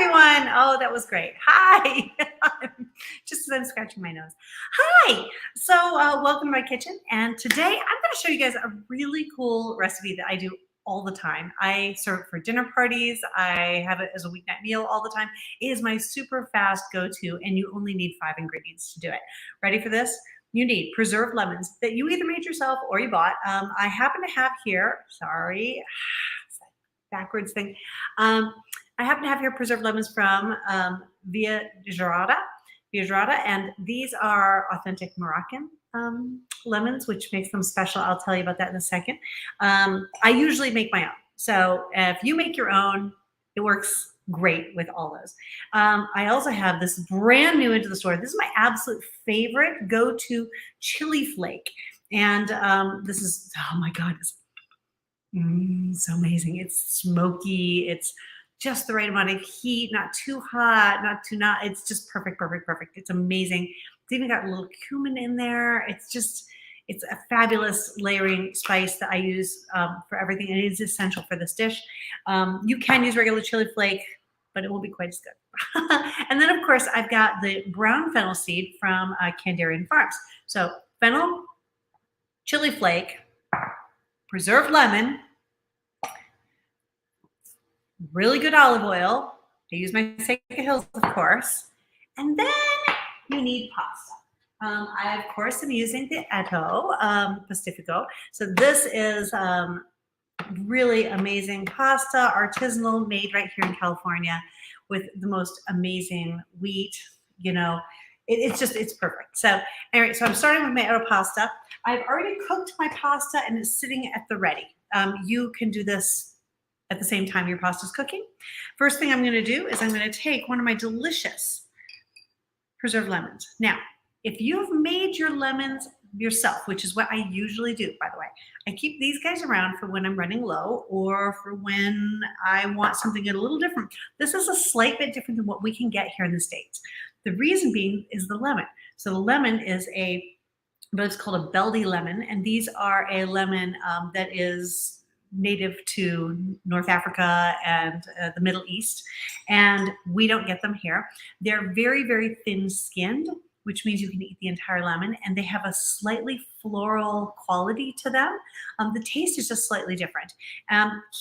everyone. Oh, that was great. Hi. Just as I'm scratching my nose. Hi. So welcome to my kitchen. And today I'm going to show you guys a really cool recipe that I do all the time. I serve it for dinner parties. I have it as a weeknight meal all the time. It is my super fast go-to, and you only need 5 ingredients to do it. Ready for this? You need preserved lemons that you either made yourself or you bought. I happen to have here, sorry, backwards thing. I happen to have here preserved lemons from Via Gerada, and these are authentic Moroccan lemons, which makes them special. I'll tell you about that in a second. I usually make my own. So if you make your own, it works great with all those. I also have this brand new into the store. This is my absolute favorite go-to chili flake. And this is, oh my God, it's so amazing. It's smoky. It's just the right amount of heat, not too hot, not too not. It's just perfect, perfect, perfect. It's amazing. It's even got a little cumin in there. It's a fabulous layering spice that I use for everything, and it is essential for this dish. You can use regular chili flake, but it won't be quite as good. And then, of course, I've got the brown fennel seed from Kandarian Farms. So fennel, chili flake, preserved lemon, really good olive oil. I use my Seca Hills, of course. And then you need pasta. I, of course, am using the Eto Pacifico. So this is really amazing pasta, artisanal, made right here in California with the most amazing wheat. You know, it's perfect. So anyway, so I'm starting with my Eto pasta. I've already cooked my pasta and it's sitting at the ready. You can do this at the same time your pasta is cooking. First thing I'm going to do is I'm going to take one of my delicious preserved lemons. Now, if you've made your lemons yourself, which is what I usually do, by the way, I keep these guys around for when I'm running low or for when I want something a little different. This is a slight bit different than what we can get here in the States. The reason being is the lemon. So the lemon is but it's called a Beldy lemon, and these are a lemon that is native to North Africa and the Middle East, and we don't get them here. They're very, very thin-skinned, which means you can eat the entire lemon, and they have a slightly floral quality to them. The taste is just slightly different.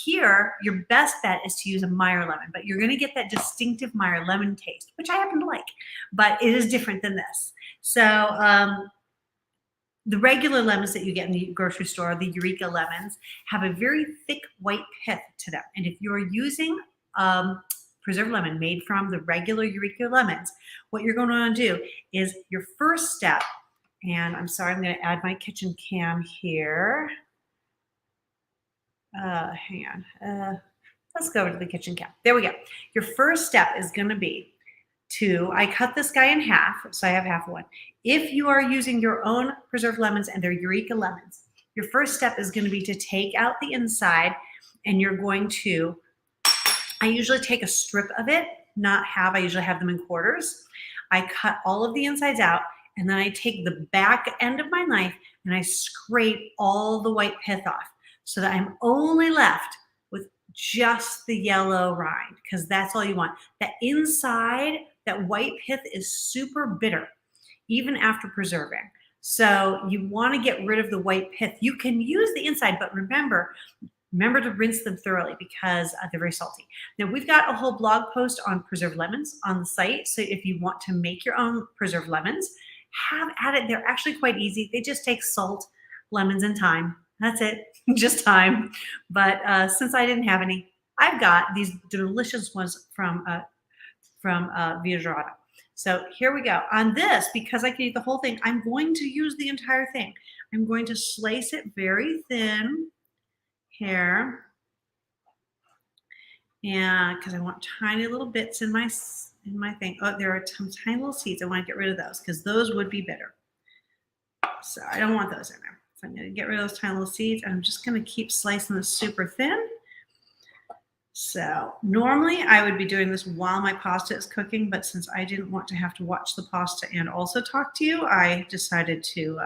Here, your best bet is to use a Meyer lemon, but you're going to get that distinctive Meyer lemon taste, which I happen to like, but it is different than this. So the regular lemons that you get in the grocery store, the Eureka lemons, have a very thick white pith to them. And if you're using preserved lemon made from the regular Eureka lemons, what you're going to want to do is your first step, and I'm sorry, I'm going to add my kitchen cam here. Hang on. Let's go to the kitchen cam. There we go. Your first step is going to be I cut this guy in half, so I have half of one. If you are using your own preserved lemons and they're Eureka lemons, your first step is going to be to take out the inside, and you're going to, I usually take a strip of it, not half, I usually have them in quarters. I cut all of the insides out, and then I take the back end of my knife and I scrape all the white pith off so that I'm only left with just the yellow rind, because that's all you want. That inside, that white pith is super bitter, even after preserving. So you want to get rid of the white pith. You can use the inside, but remember to rinse them thoroughly because they're very salty. Now, we've got a whole blog post on preserved lemons on the site. So if you want to make your own preserved lemons, have at it. They're actually quite easy. They just take salt, lemons, and thyme. That's it, just time. But since I didn't have any, I've got these delicious ones from Via Gerada. So here we go. On this, because I can eat the whole thing, I'm going to use the entire thing. I'm going to slice it very thin here, and because I want tiny little bits in my thing. Oh, there are some tiny little seeds. I want to get rid of those because those would be bitter. So I don't want those in there. So I'm going to get rid of those tiny little seeds. I'm just going to keep slicing this super thin. So normally I would be doing this while my pasta is cooking, but since I didn't want to have to watch the pasta and also talk to you, I decided to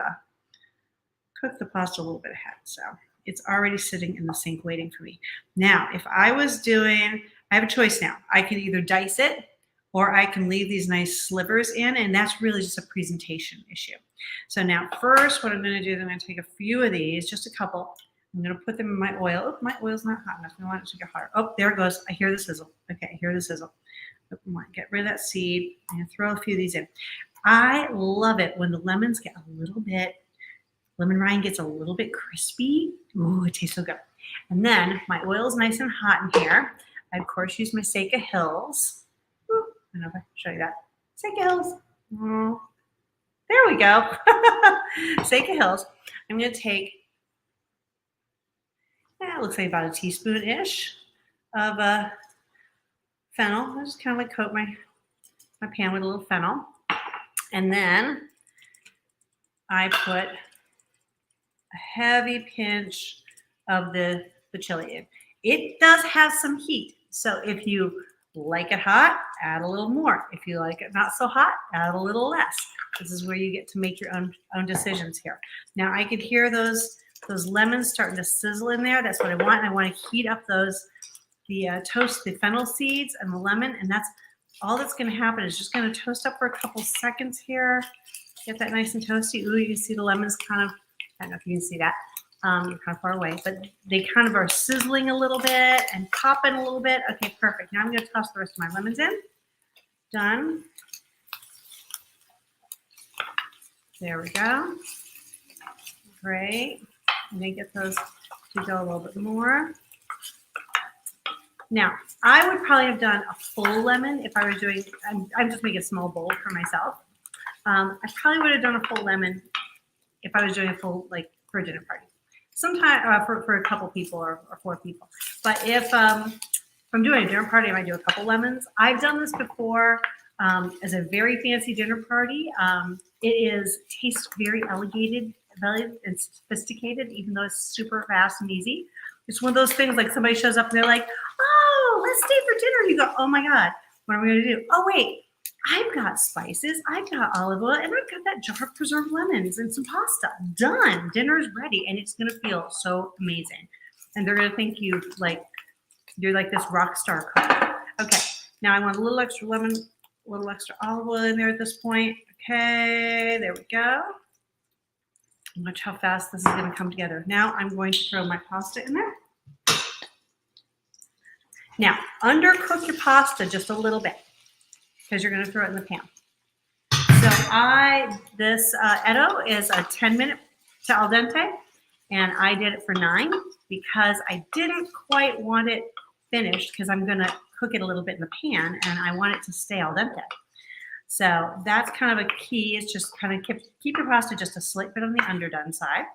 cook the pasta a little bit ahead. So it's already sitting in the sink waiting for me. Now, if I was doing I have a choice now. I can either dice it or I can leave these nice slivers in, and that's really just a presentation issue. So now first what I'm going to do is I'm going to take a few of these, just a couple. I'm going to put them in my oil. Oh, my oil's not hot enough. I want it to get hotter. Oh, there it goes. I hear the sizzle. Okay, I hear the sizzle. Get rid of that seed. I'm going to throw a few of these in. I love it when the lemons get a little bit, lemon rind gets a little bit crispy. Ooh, it tastes so good. And then my oil is nice and hot in here. I, of course, use my Seika Hills. Ooh, I don't know if I can show you that. Seika Hills. Oh, there we go. Seika Hills. I'm going to take, it looks like about a teaspoon-ish of fennel. I just kind of like coat my pan with a little fennel. And then I put a heavy pinch of the chili in. It does have some heat. So if you like it hot, add a little more. If you like it not so hot, add a little less. This is where you get to make your own decisions here. Now I could hear those lemons starting to sizzle in there. That's what I want. And I want to heat up the toast, the fennel seeds and the lemon, and that's all that's going to happen is just going to toast up for a couple seconds here. Get that nice and toasty. Ooh, you can see the lemons kind of, I don't know if you can see that. You're kind of far away, but they kind of are sizzling a little bit and popping a little bit. Okay, perfect. Now I'm going to toss the rest of my lemons in. Done. There we go. Great. I'm going to get those to go a little bit more. Now, I would probably have done a full lemon if I was doing, I'm just making a small bowl for myself. I probably would have done a full lemon if I was doing a full, like for a dinner party. Sometimes for a couple people or 4 people. But if I'm doing a dinner party, I might do a couple lemons. I've done this before as a very fancy dinner party. It tastes very elevated and sophisticated, even though it's super fast and easy. It's one of those things like somebody shows up and they're like, oh, let's stay for dinner. You go, oh my God, what are we going to do? Oh, wait, I've got spices, I've got olive oil, and I've got that jar of preserved lemons and some pasta. Done. Dinner's ready, and it's going to feel so amazing. And they're going to think you're like this rock star cook. Okay, now I want a little extra lemon, a little extra olive oil in there at this point. Okay, there we go. Watch how fast this is going to come together. Now I'm going to throw my pasta in there. Now, undercook your pasta just a little bit because you're going to throw it in the pan. So this Edo is a 10-minute to al dente, and I did it for 9 because I didn't quite want it finished because I'm going to cook it a little bit in the pan, and I want it to stay al dente. So that's kind of a key. It's just kind of keep your pasta just a slight bit on the underdone side.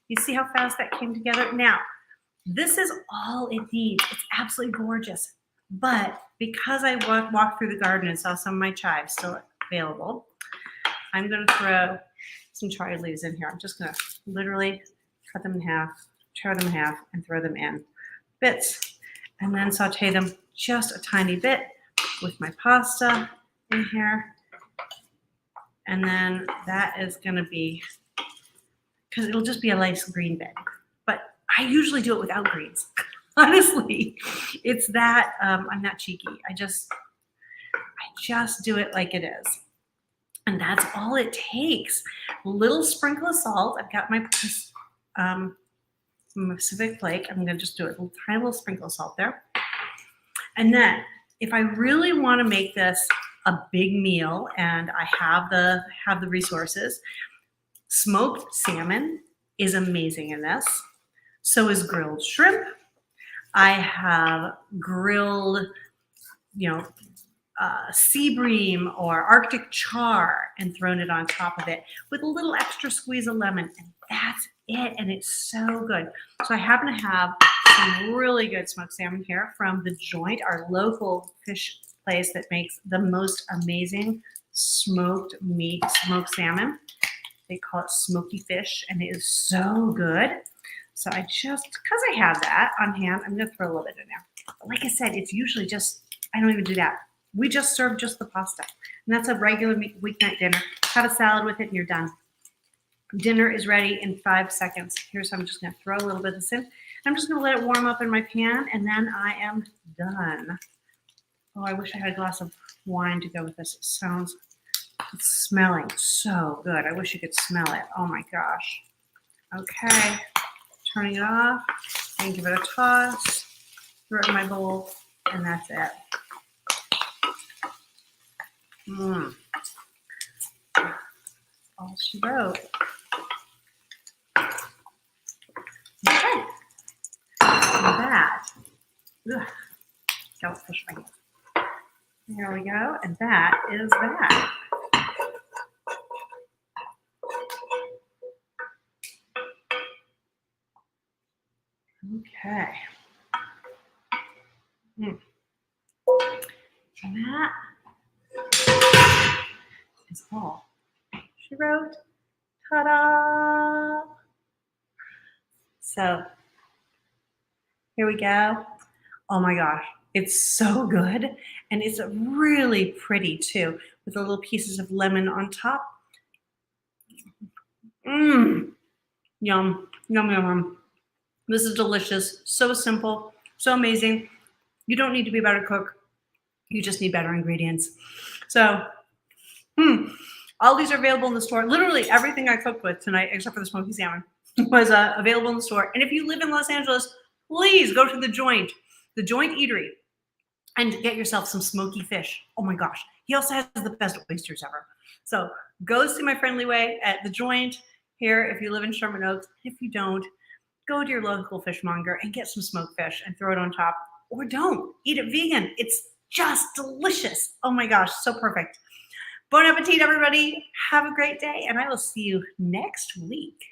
You see how fast that came together? Now, this is all it needs. It's absolutely gorgeous. But because I walked through the garden and saw some of my chives still available, I'm going to throw some chive leaves in here. I'm just going to literally cut them in half, tear them in half, and throw them in bits. And then saute them just a tiny bit with my pasta in here. And then that is going to be, because it'll just be a nice green bed. But I usually do it without greens. Honestly, it's that, I'm not cheeky. I just do it like it is. And that's all it takes. A little sprinkle of salt. I've got my Pacific flake. I'm going to just do a tiny little sprinkle of salt there. And then if I really want to make this a big meal and I have the resources, smoked salmon is amazing in this. So is grilled shrimp. I have grilled, sea bream or Arctic char and thrown it on top of it with a little extra squeeze of lemon. And that's it. And it's so good. So I happen to have some really good smoked salmon here from The Joint, our local fish place that makes the most amazing smoked salmon. They call it smoky fish, and it is so good. So because I have that on hand, I'm going to throw a little bit in there. But like I said, it's usually just, I don't even do that. We just serve just the pasta. And that's a regular weeknight dinner. Have a salad with it, and you're done. Dinner is ready in 5 seconds. Here's how I'm just going to throw a little bit of this in. I'm just going to let it warm up in my pan, and then I am done. Oh, I wish I had a glass of wine to go with this. It's smelling so good. I wish you could smell it. Oh my gosh. Okay, turning it off and give it a toss. Throw it in my bowl, and that's it. All she wrote. Okay. And that. Ugh, don't push my hand. There we go. And that is that. Okay. And that is all she wrote. Ta-da! So here we go. Oh my gosh, it's so good. And it's really pretty too, with the little pieces of lemon on top. Yum, yum, yum, yum. This is delicious, so simple, so amazing. You don't need to be a better cook. You just need better ingredients. So, all these are available in the store. Literally everything I cooked with tonight, except for the smoky salmon, was available in the store. And if you live in Los Angeles, please go to the Joint Eatery, and get yourself some smoky fish. Oh my gosh. He also has the best oysters ever. So go see my friendly way at the Joint here if you live in Sherman Oaks. If you don't, go to your local fishmonger and get some smoked fish and throw it on top. Or don't. Eat it vegan. It's just delicious. Oh my gosh, so perfect. Bon appetit, everybody. Have a great day, and I will see you next week.